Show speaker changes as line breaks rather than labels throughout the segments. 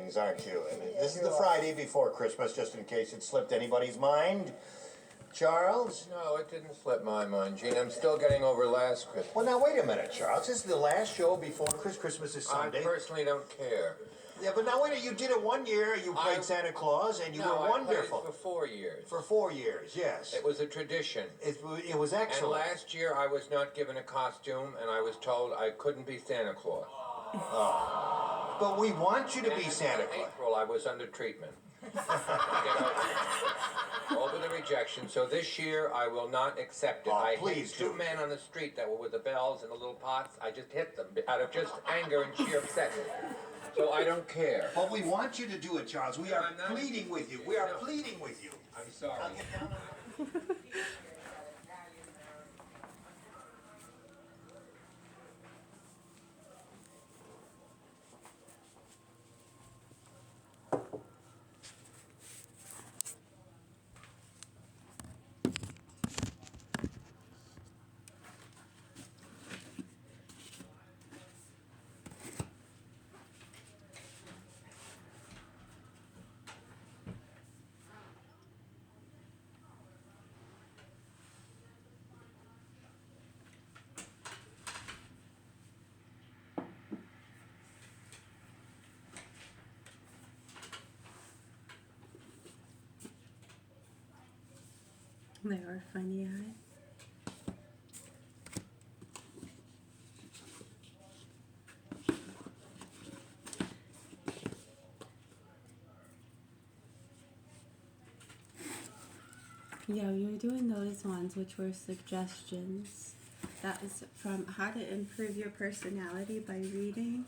things, aren't you? I mean, this is the Friday before Christmas, just in case it slipped anybody's mind. Charles?
No, it didn't slip my mind, Gene. I'm still getting over last Christmas.
Well, now, wait a minute, Charles. This is the last show before Christmas is Sunday.
I personally don't care.
Yeah, but now, wait a minute. You did it 1 year. You played Santa Claus, and you were wonderful.
I played for 4 years.
For 4 years, yes.
It was a tradition.
It was excellent.
And last year, I was not given a costume, and I was told I couldn't be Santa Claus.
Oh. But we want you to be Santa Claus.
In April, I was under treatment. Over the rejection. So this year, I will not accept it. I hit two men on the street that were with the bells and the little pots. I just hit them out of just anger and sheer upset. So I don't care.
But we want you to do it, Charles. We are pleading with you. We are pleading with you.
I'm sorry.
I'll get down on it.
They are funny eyes. Yeah, you were doing those ones which were suggestions. That was from How to Improve Your Personality by Reading.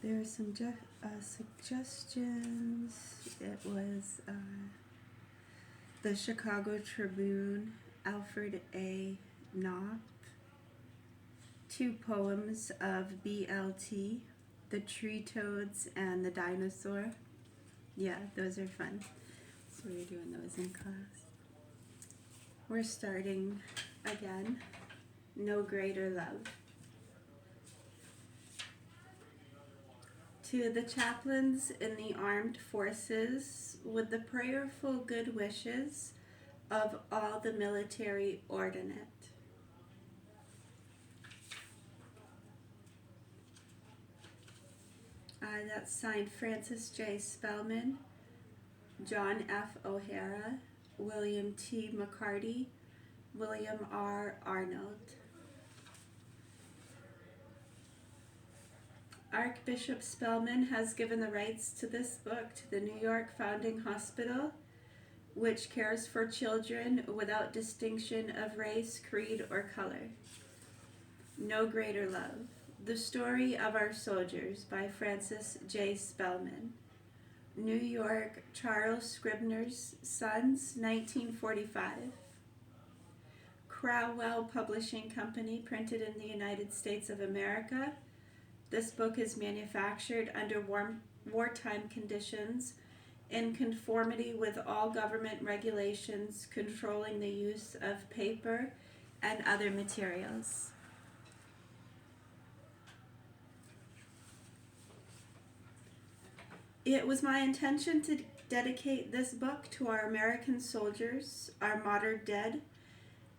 There were some suggestions. It was the Chicago Tribune, Alfred A. Knopf. 2 poems of BLT, The Tree Toads and the Dinosaur. Yeah, those are fun. So we're doing those in class. We're starting again. No Greater Love. To the chaplains in the armed forces, with the prayerful good wishes of all the military ordinate. That's signed Francis J. Spellman, John F. O'Hara, William T. McCarty, William R. Arnold. Archbishop Spellman has given the rights to this book to the New York Founding Hospital, which cares for children without distinction of race, creed, or color. No Greater Love. The Story of Our Soldiers by Francis J. Spellman. New York, Charles Scribner's Sons, 1945. Crowell Publishing Company, printed in the United States of America. This book is manufactured under wartime conditions in conformity with all government regulations controlling the use of paper and other materials. It was my intention to dedicate this book to our American soldiers, our martyred dead,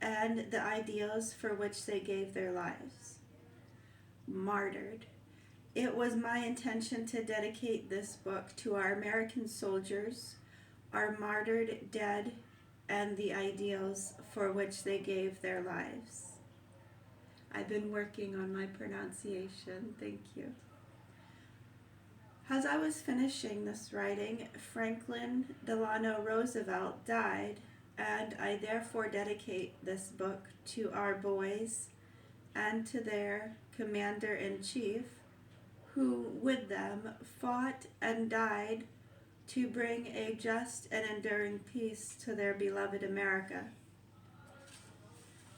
and the ideals for which they gave their lives. Martyred. It was my intention to dedicate this book to our American soldiers, our martyred dead, and the ideals for which they gave their lives. I've been working on my pronunciation. Thank you. As I was finishing this writing, Franklin Delano Roosevelt died, and I therefore dedicate this book to our boys and to their commander-in-chief, who with them fought and died to bring a just and enduring peace to their beloved America.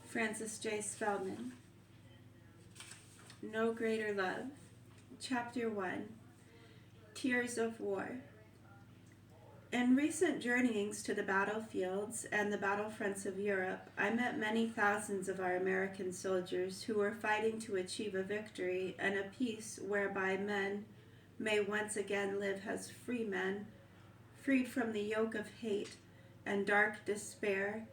Francis J. Spellman. No Greater Love. Chapter 1. Tears of War. In recent journeyings to the battlefields and the battlefronts of Europe, I met many thousands of our American soldiers who were fighting to achieve a victory and a peace whereby men may once again live as free men, freed from the yoke of hate and dark despair,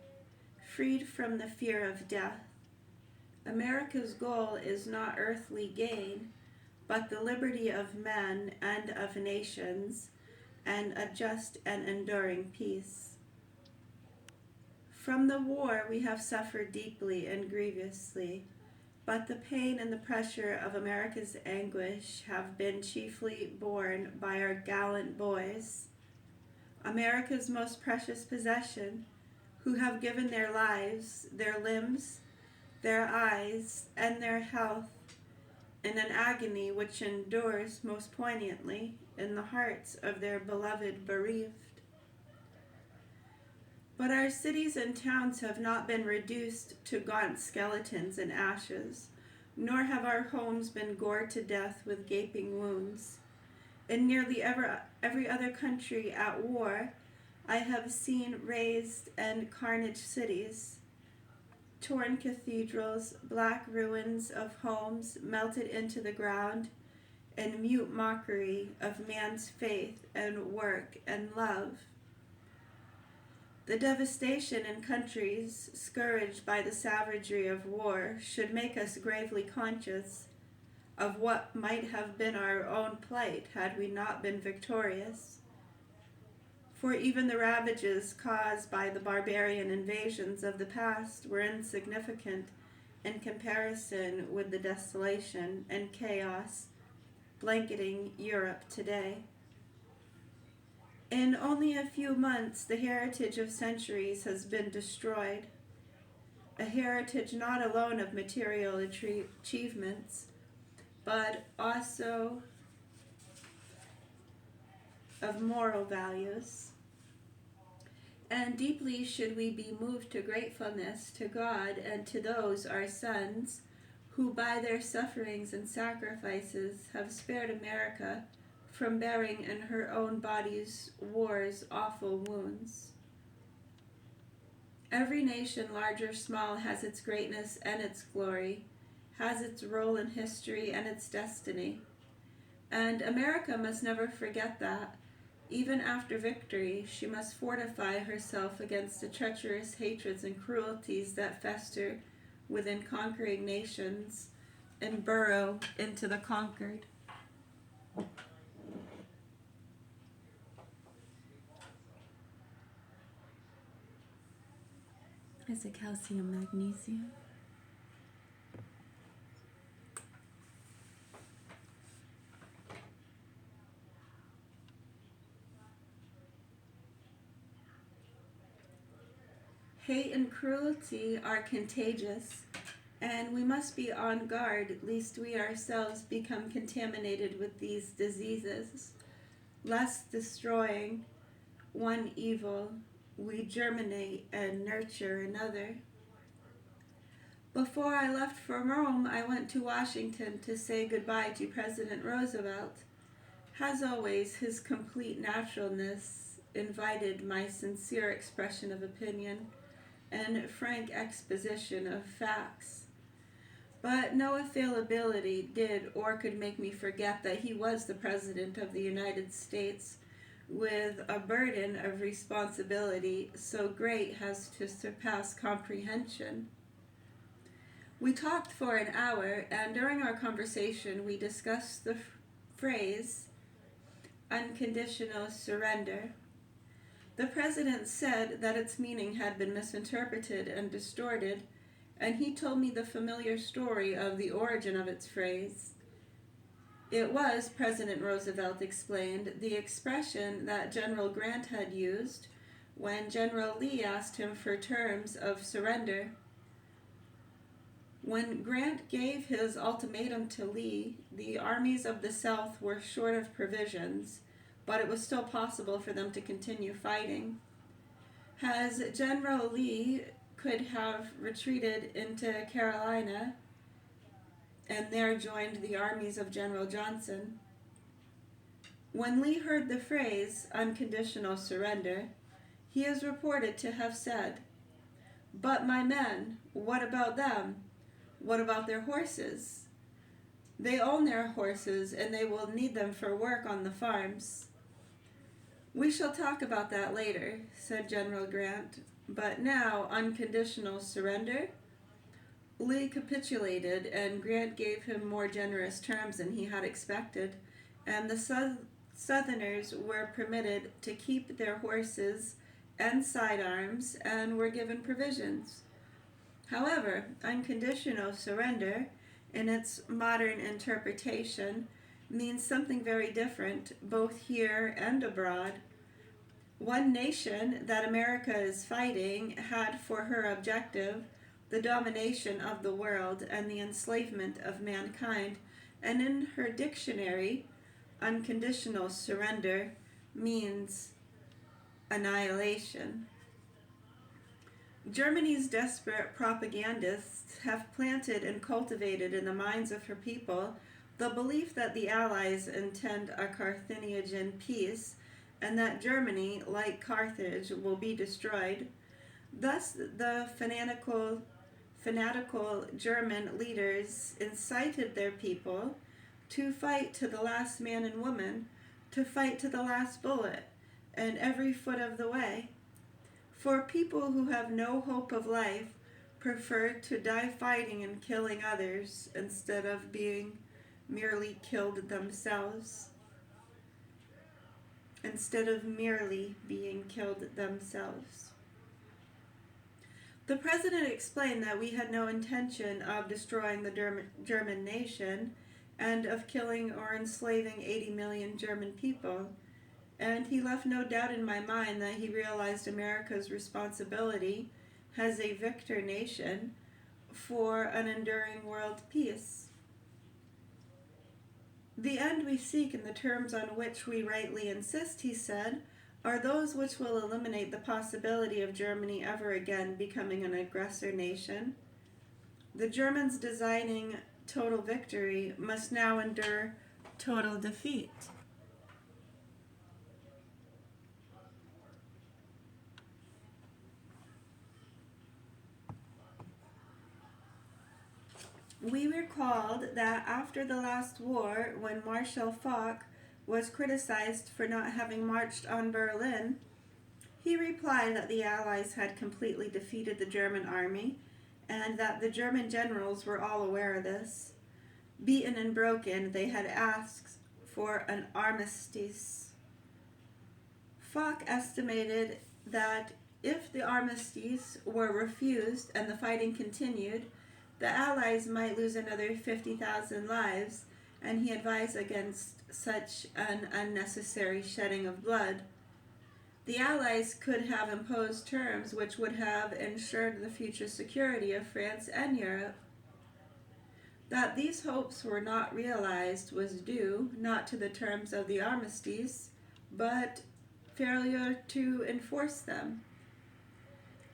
freed from the fear of death. America's goal is not earthly gain, but the liberty of men and of nations, and a just and enduring peace. From the war we have suffered deeply and grievously, but the pain and the pressure of America's anguish have been chiefly borne by our gallant boys, America's most precious possession, who have given their lives, their limbs, their eyes, and their health in an agony which endures most poignantly in the hearts of their beloved bereaved. But our cities and towns have not been reduced to gaunt skeletons and ashes, nor have our homes been gored to death with gaping wounds. In nearly every other country at war, I have seen razed and carnage cities, torn cathedrals, black ruins of homes melted into the ground, and mute mockery of man's faith and work and love. The devastation in countries scourged by the savagery of war should make us gravely conscious of what might have been our own plight had we not been victorious. For even the ravages caused by the barbarian invasions of the past were insignificant in comparison with the desolation and chaos blanketing Europe today. In only a few months, the heritage of centuries has been destroyed, a heritage not alone of material achievements, but also of moral values. And deeply should we be moved to gratefulness to God and to those, our sons, who by their sufferings and sacrifices have spared America from bearing in her own body's war's awful wounds. Every nation, large or small, has its greatness and its glory, has its role in history and its destiny. And America must never forget that. Even after victory, she must fortify herself against the treacherous hatreds and cruelties that fester within conquering nations and burrow into the conquered. Is it calcium magnesium? Hate and cruelty are contagious, and we must be on guard lest we ourselves become contaminated with these diseases. Lest destroying one evil, we germinate and nurture another. Before I left for Rome, I went to Washington to say goodbye to President Roosevelt. As always, his complete naturalness invited my sincere expression of opinion and frank exposition of facts. But no availability did or could make me forget that he was the President of the United States with a burden of responsibility so great as to surpass comprehension. We talked for an hour, and during our conversation we discussed the phrase, unconditional surrender. The President said that its meaning had been misinterpreted and distorted, and he told me the familiar story of the origin of its phrase. It was, President Roosevelt explained, the expression that General Grant had used when General Lee asked him for terms of surrender. When Grant gave his ultimatum to Lee, the armies of the South were short of provisions, but it was still possible for them to continue fighting. As General Lee could have retreated into Carolina and there joined the armies of General Johnson. When Lee heard the phrase, unconditional surrender, he is reported to have said, "But my men, what about them? What about their horses? They own their horses and they will need them for work on the farms. We shall talk about that later, said General Grant. But now, unconditional surrender? Lee capitulated, and Grant gave him more generous terms than he had expected, and the Southerners were permitted to keep their horses and sidearms and were given provisions. However, unconditional surrender, in its modern interpretation, means something very different, both here and abroad. One nation that America is fighting had for her objective the domination of the world and the enslavement of mankind, and in her dictionary, unconditional surrender means annihilation. Germany's desperate propagandists have planted and cultivated in the minds of her people the belief that the Allies intend a Carthaginian peace and that Germany, like Carthage, will be destroyed. Thus, the fanatical German leaders incited their people to fight to the last man and woman, to fight to the last bullet, and every foot of the way. For people who have no hope of life prefer to die fighting and killing others instead of being merely killed themselves. The president explained that we had no intention of destroying the German nation and of killing or enslaving 80 million German people, and he left no doubt in my mind that he realized America's responsibility as a victor nation for an enduring world peace. The end we seek in the terms on which we rightly insist, he said, are those which will eliminate the possibility of Germany ever again becoming an aggressor nation. The Germans designing total victory must now endure total defeat. We recalled that after the last war, when Marshal Foch was criticized for not having marched on Berlin, he replied that the Allies had completely defeated the German army and that the German generals were all aware of this. Beaten and broken, they had asked for an armistice. Foch estimated that if the armistice were refused and the fighting continued, the Allies might lose another 50,000 lives, and he advised against such an unnecessary shedding of blood. The Allies could have imposed terms which would have ensured the future security of France and Europe. That these hopes were not realized was due not to the terms of the armistice, but failure to enforce them.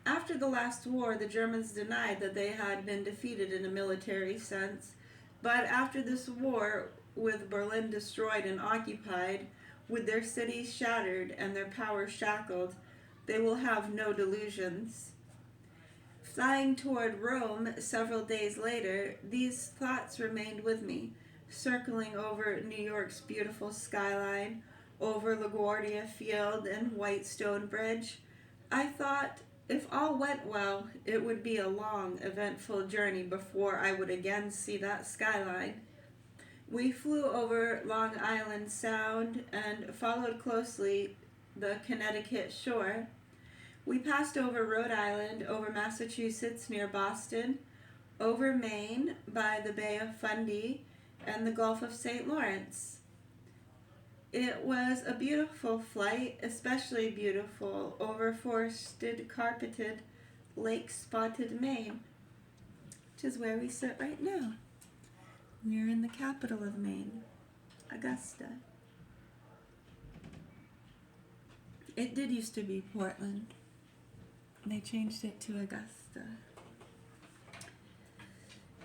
After the last war, the Germans denied that they had been defeated in a military sense, but after this war, with Berlin destroyed and occupied, with their cities shattered and their power shackled, they will have no delusions. Flying toward Rome several days later, these thoughts remained with me, circling over New York's beautiful skyline, over LaGuardia Field and Whitestone Bridge. I thought, if all went well, it would be a long, eventful journey before I would again see that skyline. We flew over Long Island Sound and followed closely the Connecticut shore. We passed over Rhode Island, over Massachusetts near Boston, over Maine by the Bay of Fundy and the Gulf of St. Lawrence. It was a beautiful flight, especially beautiful over forested, carpeted, lake-spotted Maine, which is where we sit right now. We're in the capital of Maine, Augusta. It did used to be Portland. They changed it to Augusta.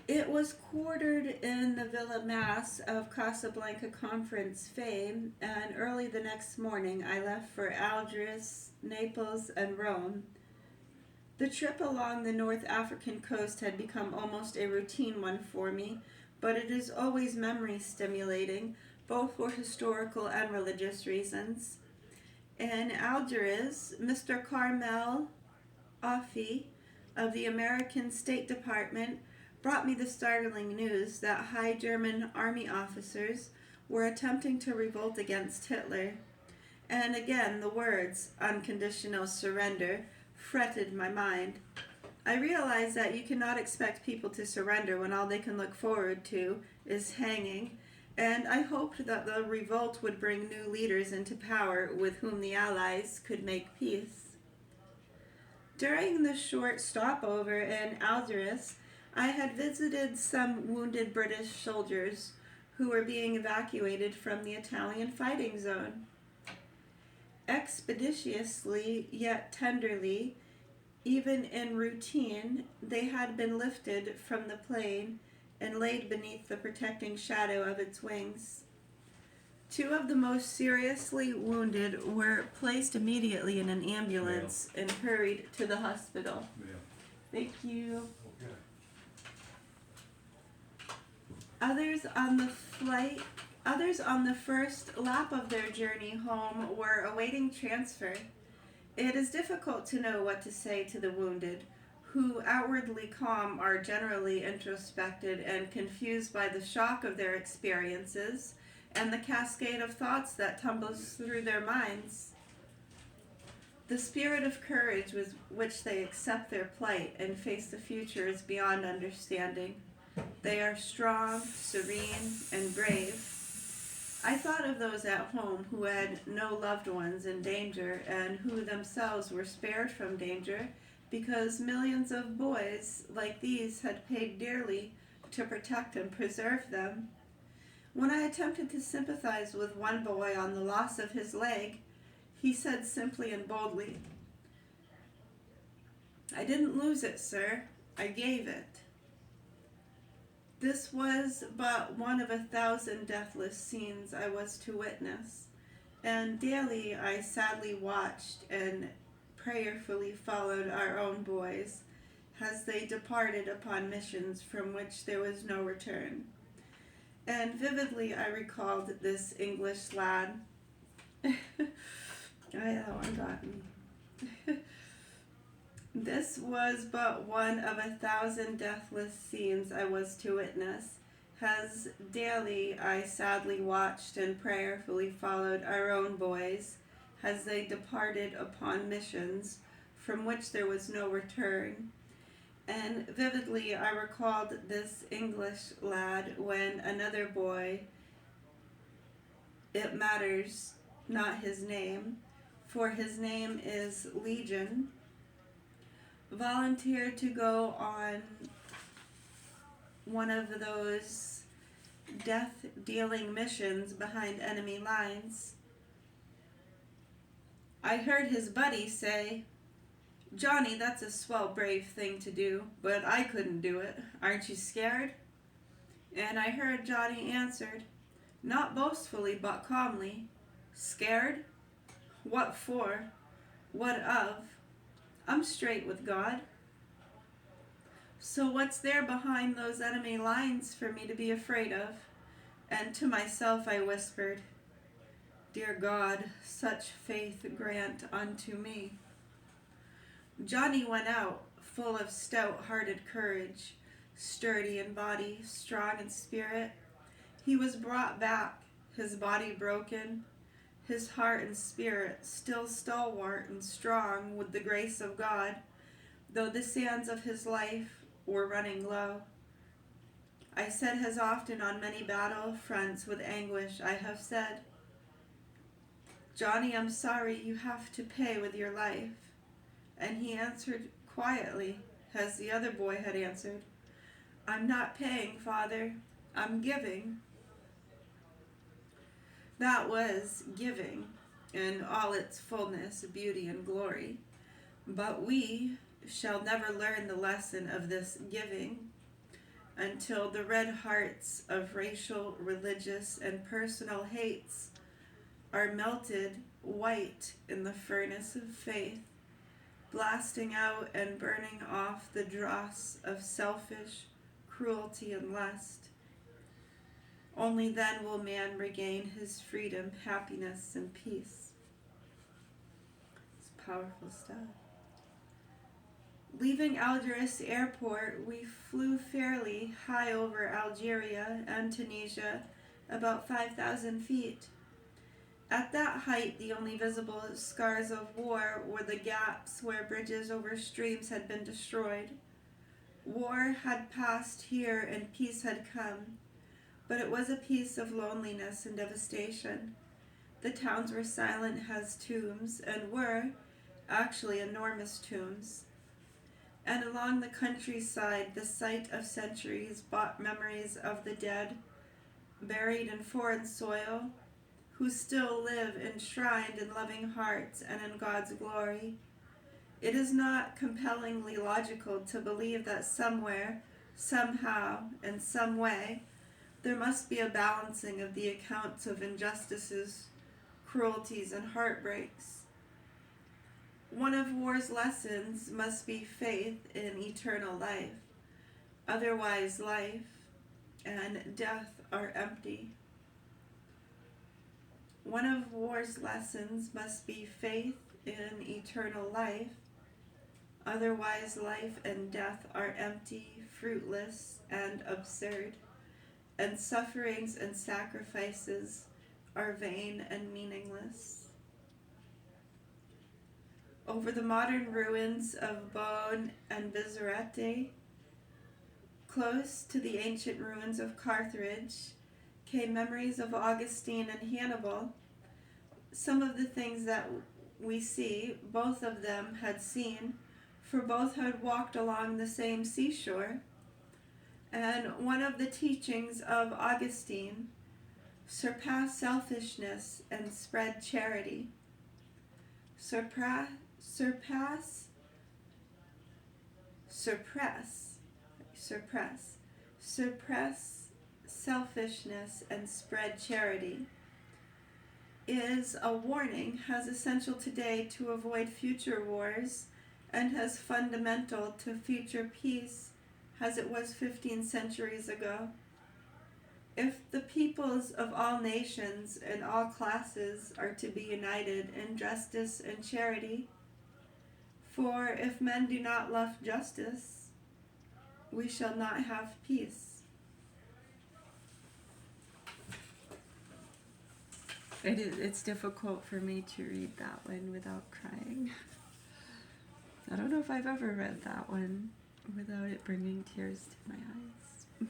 It was quartered in the Villa Mass of Casablanca Conference fame, and early the next morning I left for Algiers, Naples, and Rome. The trip along the North African coast had become almost a routine one for me, but it is always memory stimulating, both for historical and religious reasons. In Algiers, Mr. Carmel Offie of the American State Department brought me the startling news that high German army officers were attempting to revolt against Hitler. And again, the words unconditional surrender fretted my mind. I realized that you cannot expect people to surrender when all they can look forward to is hanging, and I hoped that the revolt would bring new leaders into power with whom the Allies could make peace. During the short stopover in Algiers, I had visited some wounded British soldiers who were being evacuated from the Italian fighting zone. Expeditiously, yet tenderly, even in routine, they had been lifted from the plane and laid beneath the protecting shadow of its wings. 2 of the most seriously wounded were placed immediately in an ambulance and hurried to the hospital. Thank you. Others on the first lap of their journey home were awaiting transfer. It is difficult to know what to say to the wounded, who, outwardly calm, are generally introspected and confused by the shock of their experiences and the cascade of thoughts that tumbles through their minds. The spirit of courage with which they accept their plight and face the future is beyond understanding. They are strong, serene, and brave. I thought of those at home who had no loved ones in danger and who themselves were spared from danger because millions of boys like these had paid dearly to protect and preserve them. When I attempted to sympathize with one boy on the loss of his leg, he said simply and boldly, "I didn't lose it, sir. I gave it." This was but one of 1,000 deathless scenes I was to witness, and daily I sadly watched and prayerfully followed our own boys as they departed upon missions from which there was no return. And vividly I recalled this English lad. That one got me. This was but one of 1,000 deathless scenes I was to witness, as daily I sadly watched and prayerfully followed our own boys as they departed upon missions from which there was no return. And vividly I recalled this English lad when another boy, it matters not his name, for his name is Legion, volunteered to go on one of those death-dealing missions behind enemy lines. I heard his buddy say, "Johnny, that's a swell brave thing to do, but I couldn't do it. Aren't you scared?" And I heard Johnny answered, not boastfully but calmly, "Scared? What for? What of? I'm straight with God." So what's there behind those enemy lines for me to be afraid of? And to myself I whispered, "Dear God, such faith grant unto me." Johnny went out, full of stout-hearted courage, sturdy in body, strong in spirit. He was brought back, his body broken, his heart and spirit still stalwart and strong with the grace of God, though the sands of his life were running low. I said as often on many battle fronts with anguish I have said, "Johnny, I'm sorry you have to pay with your life." And he answered quietly, as the other boy had answered, "I'm not paying, Father, I'm giving." That was giving in all its fullness, beauty, and glory. But we shall never learn the lesson of this giving until the red hearts of racial, religious, and personal hates are melted white in the furnace of faith, blasting out and burning off the dross of selfish cruelty and lust. Only then will man regain his freedom, happiness, and peace. It's powerful stuff. Leaving Algiers airport, we flew fairly high over Algeria and Tunisia, about 5,000 feet. At that height, the only visible scars of war were the gaps where bridges over streams had been destroyed. War had passed here and peace had come, but it was a peace of loneliness and devastation. The towns were silent as tombs, and were, actually, enormous tombs. And along the countryside, the site of centuries brought memories of the dead, buried in foreign soil, who still live enshrined in loving hearts and in God's glory. It is not compellingly logical to believe that somewhere, somehow, in some way, there must be a balancing of the accounts of injustices, cruelties, and heartbreaks. One of war's lessons must be faith in eternal life. Otherwise, life and death are empty. One of war's lessons must be faith in eternal life. Otherwise, life and death are empty, fruitless, and absurd. And sufferings and sacrifices are vain and meaningless. Over the modern ruins of Beaune and Bizerete, close to the ancient ruins of Carthage, came memories of Augustine and Hannibal. Some of the things that we see, both of them had seen, for both had walked along the same seashore. And one of the teachings of Augustine: surpass selfishness and spread charity. Suppress selfishness and spread charity is a warning as essential today to avoid future wars and as fundamental to future peace as it was 15 centuries ago. If the peoples of all nations and all classes are to be united in justice and charity, for if men do not love justice, we shall not have peace. It's difficult for me to read that one without crying. I don't know if I've ever read that one without it bringing tears to my eyes.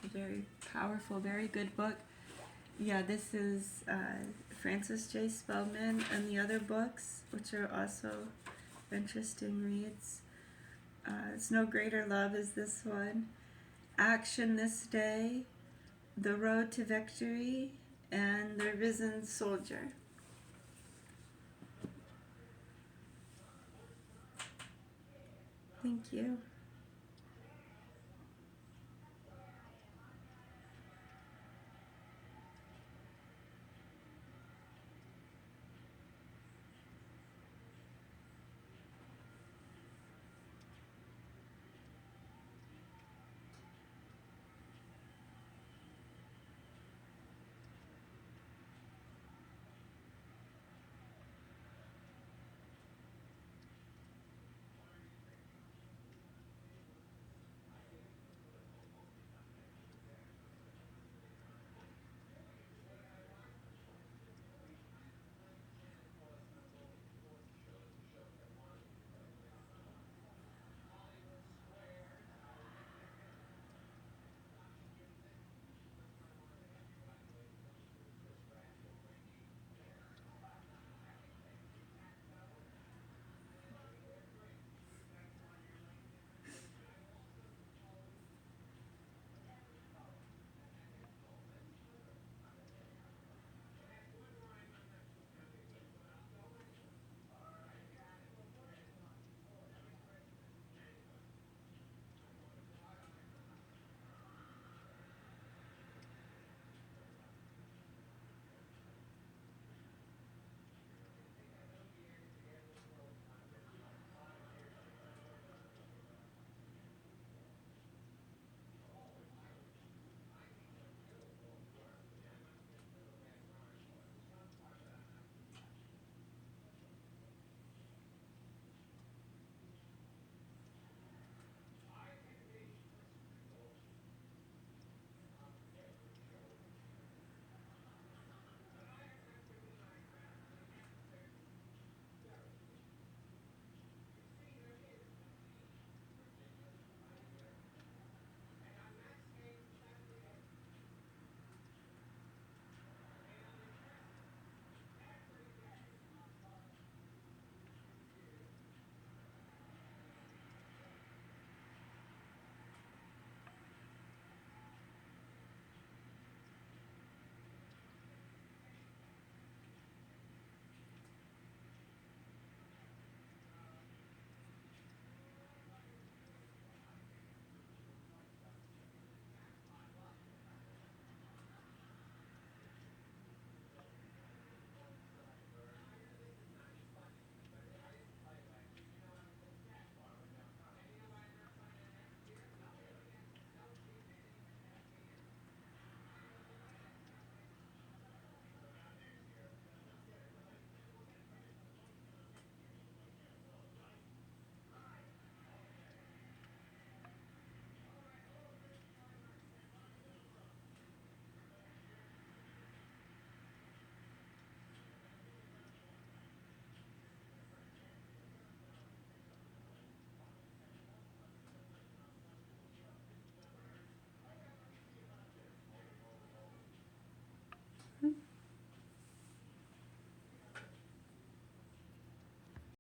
A very powerful, very good book. Yeah, this is Francis J. Spellman, and the other books, which are also interesting reads. It's No Greater Love is this one. Action This Day, The Road to Victory, and The Risen Soldier. Thank you.